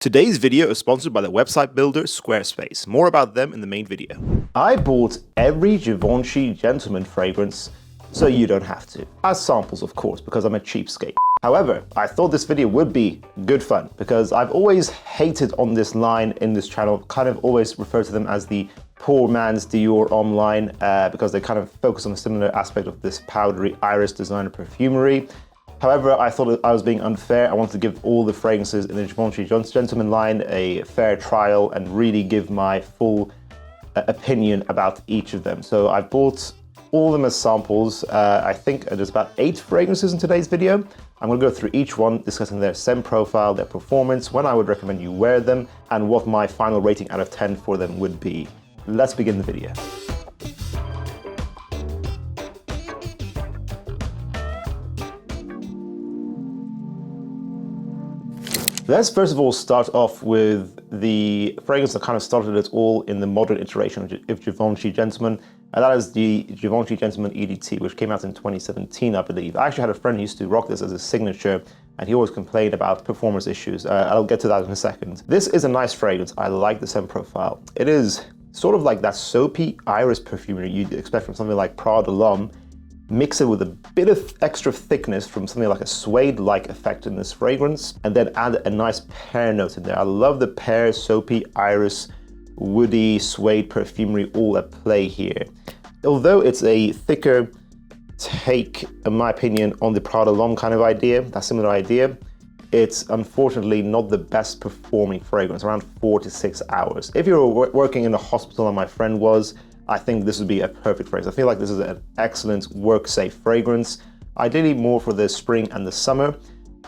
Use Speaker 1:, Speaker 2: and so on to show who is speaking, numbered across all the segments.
Speaker 1: Today's video is sponsored by the website builder Squarespace. More about them in the main video. I bought every Givenchy Gentleman fragrance so you don't have to. As samples, of course, because I'm a cheapskate. However, I thought this video would be good fun because I've always hated on this line in this channel, kind of always refer to them as the poor man's Dior online because they kind of focus on a similar aspect of this powdery iris designer perfumery. However, I thought I was being unfair. I wanted to give all the fragrances in the Givenchy Gentleman line a fair trial and really give my full opinion about each of them. So I bought all of them as samples. I think there's about 8 fragrances in today's video. I'm going to go through each one, discussing their scent profile, their performance, when I would recommend you wear them, and what my final rating out of 10 for them would be. Let's begin the video. Let's first of all start off with the fragrance that kind of started it all in the modern iteration of Givenchy Gentleman, and that is the Givenchy Gentleman EDT, which came out in 2017, I believe. I actually had a friend who used to rock this as a signature, and he always complained about performance issues. I'll get to that in a second. This is a nice fragrance. I like the scent profile. It is sort of like that soapy iris perfumery you'd expect from something like Prada L'Homme. Mix it with a bit of extra thickness from something like a suede-like effect in this fragrance, and then add a nice pear note in there. I love the pear, soapy, iris, woody, suede perfumery all at play here. Although it's a thicker take, in my opinion, on the Prada L'Homme kind of idea, that similar idea, it's unfortunately not the best performing fragrance, around 4 to 6 hours. If you're working in a hospital, like my friend was, I think this would be a perfect fragrance. I feel like this is an excellent work-safe fragrance, ideally more for the spring and the summer.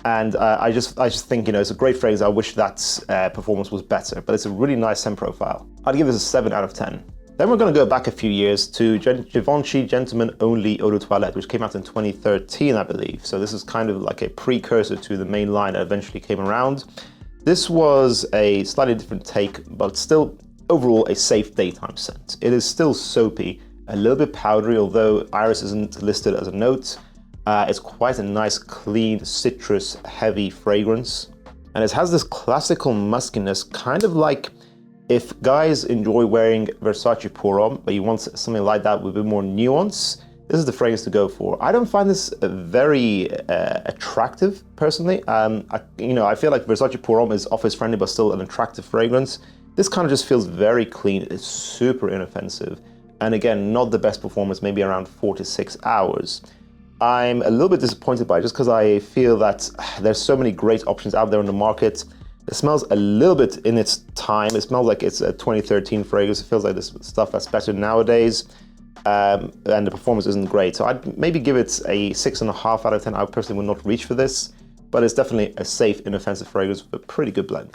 Speaker 1: And I just think, you know, it's a great fragrance. I wish that performance was better, but it's a really nice scent profile. I'd give this a 7 out of 10. Then we're going to go back a few years to Givenchy Gentleman Only Eau de Toilette, which came out in 2013, I believe. So this is kind of like a precursor to the main line that eventually came around. This was a slightly different take, but still overall a safe daytime scent. It is still soapy, a little bit powdery, although iris isn't listed as a note. It's quite a nice, clean, citrus, heavy fragrance. And it has this classical muskiness, kind of like if guys enjoy wearing Versace Pour Homme, but you want something like that with a bit more nuance, this is the fragrance to go for. I don't find this very attractive, personally. I feel like Versace Pour Homme is office friendly, but still an attractive fragrance. This kind of just feels very clean. It's super inoffensive. And again, not the best performance, maybe around 4 to 6 hours. I'm a little bit disappointed by it just because I feel that there's so many great options out there in the market. It smells a little bit in its time. It smells like it's a 2013 fragrance. It feels like this stuff that's better nowadays. And the performance isn't great. So I'd maybe give it a 6.5 out of 10. I personally would not reach for this, but it's definitely a safe, inoffensive fragrance with a pretty good blend.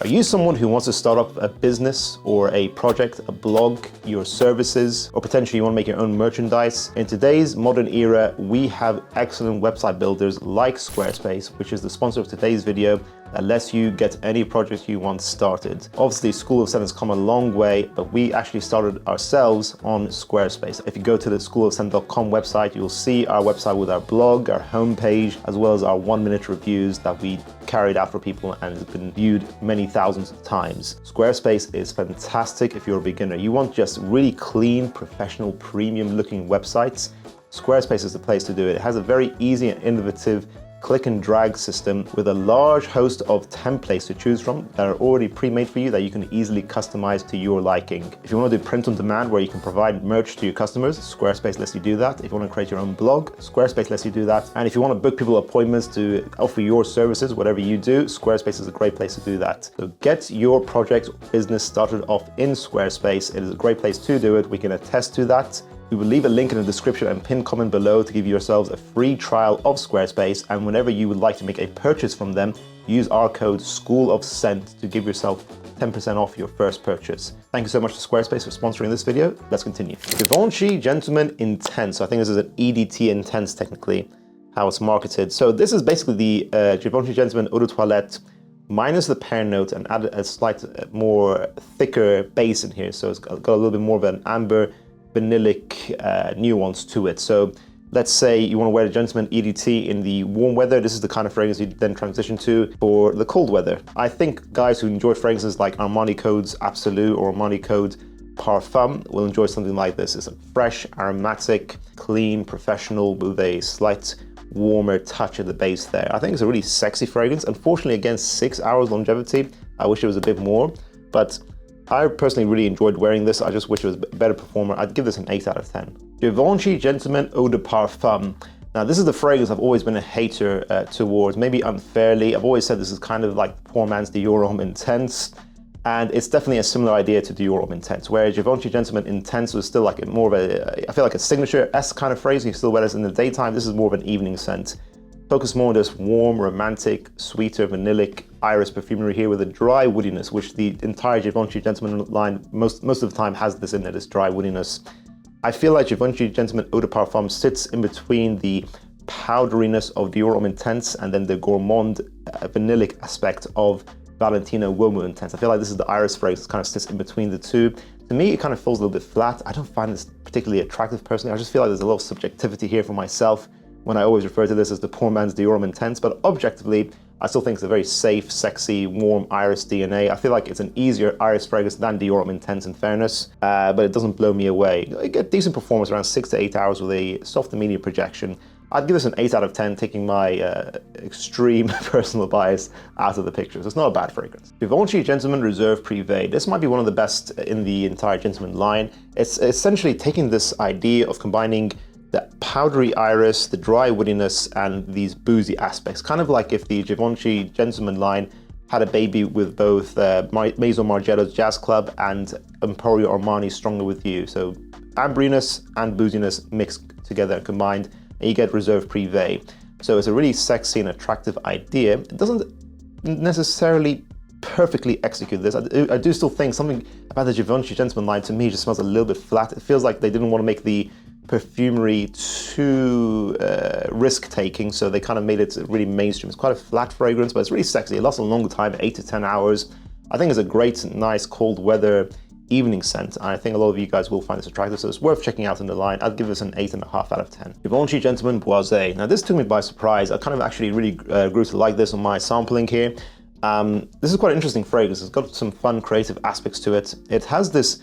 Speaker 1: Are you someone who wants to start up a business or a project, a blog, your services, or potentially you want to make your own merchandise? In today's modern era, we have excellent website builders like Squarespace, which is the sponsor of today's video, that lets you get any project you want started. Obviously, School of Scent has come a long way, but we actually started ourselves on Squarespace. If you go to the schoolofscent.com website, you'll see our website with our blog, our homepage, as well as our 1-minute reviews that we carried out for people and has been viewed many thousands of times. Squarespace is fantastic if you're a beginner. You want just really clean, professional, premium looking websites. Squarespace is the place to do it. It has a very easy and innovative click and drag system with a large host of templates to choose from that are already pre-made for you that you can easily customize to your liking. If you want to do print on demand where you can provide merch to your customers, Squarespace lets you do that. If you want to create your own blog, Squarespace lets you do that. And if you want to book people appointments to offer your services, whatever you do, Squarespace is a great place to do that. So get your project business started off in Squarespace. It is a great place to do it. We can attest to that. We will leave a link in the description and pinned comment below to give yourselves a free trial of Squarespace, and whenever you would like to make a purchase from them, use our code SCHOOLOFSCENT to give yourself 10% off your first purchase. Thank you so much to Squarespace for sponsoring this video. Let's continue. Givenchy Gentleman Intense. So I think this is an EDT Intense, technically, how it's marketed. So this is basically the Givenchy Gentleman Eau de Toilette minus the pear note and added a slight more thicker base in here. So it's got a little bit more of an amber vanillic nuance to it. So Let's say you want to wear the Gentleman EDT in the warm weather. This is the kind of fragrance you then transition to for the cold weather. I think guys who enjoy fragrances like Armani Code's Absolute or Armani Code Parfum will enjoy something like this. It's a fresh, aromatic, clean, professional with a slight warmer touch at the base there. I think it's a really sexy fragrance. Unfortunately, again, 6 hours longevity. I wish it was a bit more, but I personally really enjoyed wearing this. I just wish it was a better performer. I'd give this an 8 out of 10. Givenchy Gentleman Eau de Parfum. Now, this is the fragrance I've always been a hater towards, maybe unfairly. I've always said this is kind of like poor man's Dior Homme Intense, and it's definitely a similar idea to Dior Homme Intense, where Givenchy Gentleman Intense was still like more of a, I feel like a signature-esque kind of phrase. You still wear this in the daytime. This is more of an evening scent. Focus more on this warm, romantic, sweeter, vanillic iris perfumery here with a dry woodiness, which the entire Givenchy Gentleman line most of the time has this in it, this dry woodiness. I feel like Givenchy Gentleman Eau de Parfum sits in between the powderiness of Dior Homme Intense and then the gourmand vanillic aspect of Valentino Uomo Intense. I feel like this is the iris fragrance that kind of sits in between the two. To me, it kind of feels a little bit flat. I don't find this particularly attractive personally. I just feel like there's a lot of subjectivity here for myself when I always refer to this as the poor man's Dior Homme Intense, but objectively, I still think it's a very safe, sexy, warm iris DNA. I feel like it's an easier iris fragrance than Dior Homme Intense in fairness, but it doesn't blow me away. I get decent performance around 6 to 8 hours with a soft to medium projection. I'd give this an 8 out of 10, taking my extreme personal bias out of the picture. So it's not a bad fragrance. Givenchy Gentleman Reserve Privee. This might be one of the best in the entire Gentleman line. It's essentially taking this idea of combining the powdery iris, the dry woodiness, and these boozy aspects. Kind of like if the Givenchy Gentleman line had a baby with both Maison Margiela's Jazz Club and Emporio Armani's Stronger With You. So ambriness and booziness mixed together and combined, and you get Reserve Privee. So it's a really sexy and attractive idea. It doesn't necessarily perfectly execute this. I do still think something about the Givenchy Gentleman line to me just smells a little bit flat. It feels like they didn't want to make the perfumery too risk-taking, so they kind of made it really mainstream. It's quite a flat fragrance, but it's really sexy. It lasts a long time, 8 to 10 hours. I think it's a great, nice, cold weather evening scent, and I think a lot of you guys will find this attractive, so it's worth checking out in the line. I'd give this an 8.5 out of 10. Givenchy Gentleman Boisee. Now, this took me by surprise. I kind of actually really grew to like this on my sampling here. This is quite an interesting fragrance. It's got some fun, creative aspects to it. It has this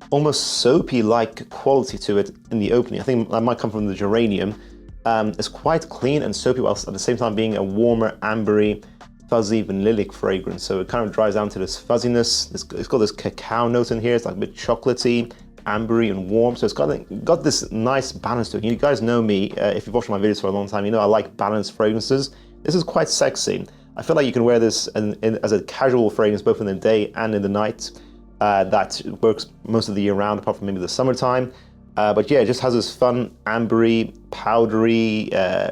Speaker 1: almost soapy-like quality to it in the opening. I think that might come from the geranium. It's quite clean and soapy, whilst at the same time being a warmer, ambery, fuzzy, vanillic fragrance. So it kind of dries down to this fuzziness. It's got this cacao note in here. It's like a bit chocolatey, ambery, and warm. So it's got this nice balance to it. You guys know me, if you've watched my videos for a long time, you know I like balanced fragrances. This is quite sexy. I feel like you can wear this as a casual fragrance, both in the day and in the night. That works most of the year round, apart from maybe the summertime. But yeah, it just has this fun, ambery, powdery,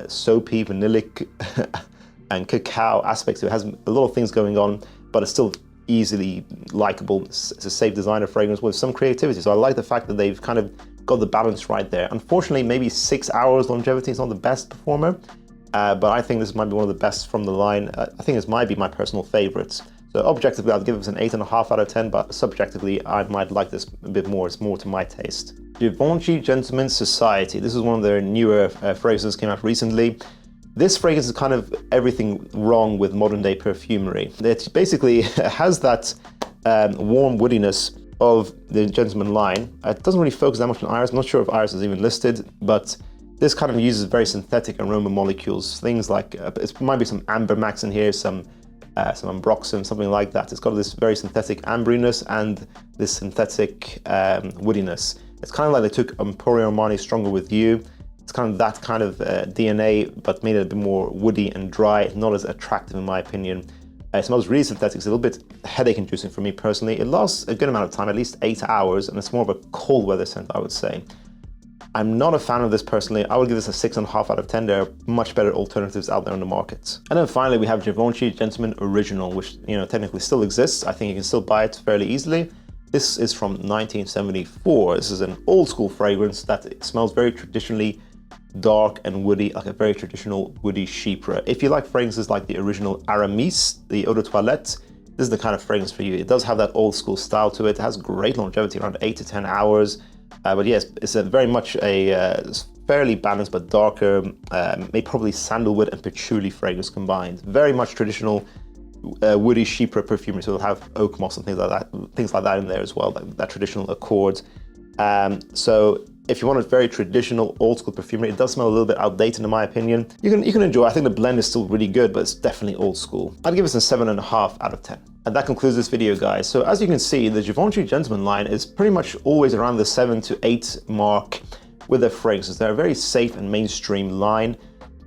Speaker 1: soapy, vanillic, and cacao aspects to it. It has a lot of things going on, but it's still easily likable. It's a safe designer fragrance with some creativity. So I like the fact that they've kind of got the balance right there. Unfortunately, maybe 6 hours longevity is not the best performer, but I think this might be one of the best from the line. I think this might be my personal favorites. So objectively, I'd give this an 8.5 out of 10, but subjectively, I might like this a bit more. It's more to my taste. Givenchy Gentleman Society. This is one of their newer fragrances that came out recently. This fragrance is kind of everything wrong with modern day perfumery. It basically has that warm woodiness of the Gentleman line. It doesn't really focus that much on iris. I'm not sure if iris is even listed, but this kind of uses very synthetic aroma molecules. Things like, it might be some amber max in here, some ambroxan, something like that. It's got this very synthetic amberiness and this synthetic woodiness. It's kind of like they took Emporio Armani Stronger With You. It's kind of that kind of DNA, but made it a bit more woody and dry, not as attractive in my opinion. It smells really synthetic. It's a little bit headache-inducing for me personally. It lasts a good amount of time, at least 8 hours, and it's more of a cold weather scent, I would say. I'm not a fan of this personally. I would give this a 6.5 out of 10. There are much better alternatives out there on the market. And then finally, we have Givenchy Gentleman Original, which technically still exists. I think you can still buy it fairly easily. This is from 1974. This is an old school fragrance that it smells very traditionally dark and woody, like a very traditional woody chypre. If you like fragrances like the original Aramis, the Eau de Toilette, this is the kind of fragrance for you. It does have that old school style to it. It has great longevity, around 8 to 10 hours. But yes, it's very much a fairly balanced but darker, maybe probably sandalwood and patchouli fragrance combined. Very much traditional woody chypre perfumery, so it'll have oak moss and things like that in there as well, that traditional accord. So if you want a very traditional old school perfumery, it does smell a little bit outdated in my opinion. You can enjoy. I think the blend is still really good, but it's definitely old school. I'd give it a 7.5 out of 10. And that concludes this video, guys. So as you can see, the Givenchy Gentleman line is pretty much always around the 7 to 8 mark with their fragrances. They're a very safe and mainstream line,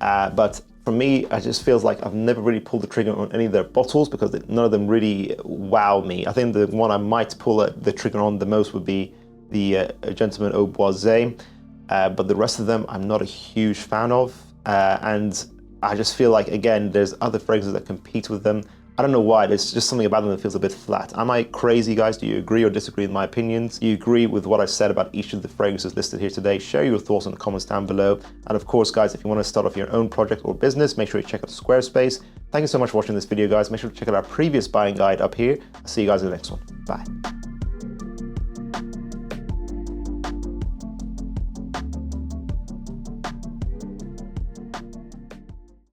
Speaker 1: but for me, it just feels like I've never really pulled the trigger on any of their bottles because none of them really wow me. I think the one I might pull the trigger on the most would be the Gentleman Boisee, but the rest of them I'm not a huge fan of, and I just feel like, again, there's other fragrances that compete with them. I don't know why, there's just something about them that feels a bit flat. Am I crazy, guys? Do you agree or disagree with my opinions? Do you agree with what I said about each of the fragrances listed here today? Share your thoughts in the comments down below. And of course, guys, if you want to start off your own project or business, make sure you check out Squarespace. Thank you so much for watching this video, guys. Make sure to check out our previous buying guide up here. I'll see you guys in the next one. Bye.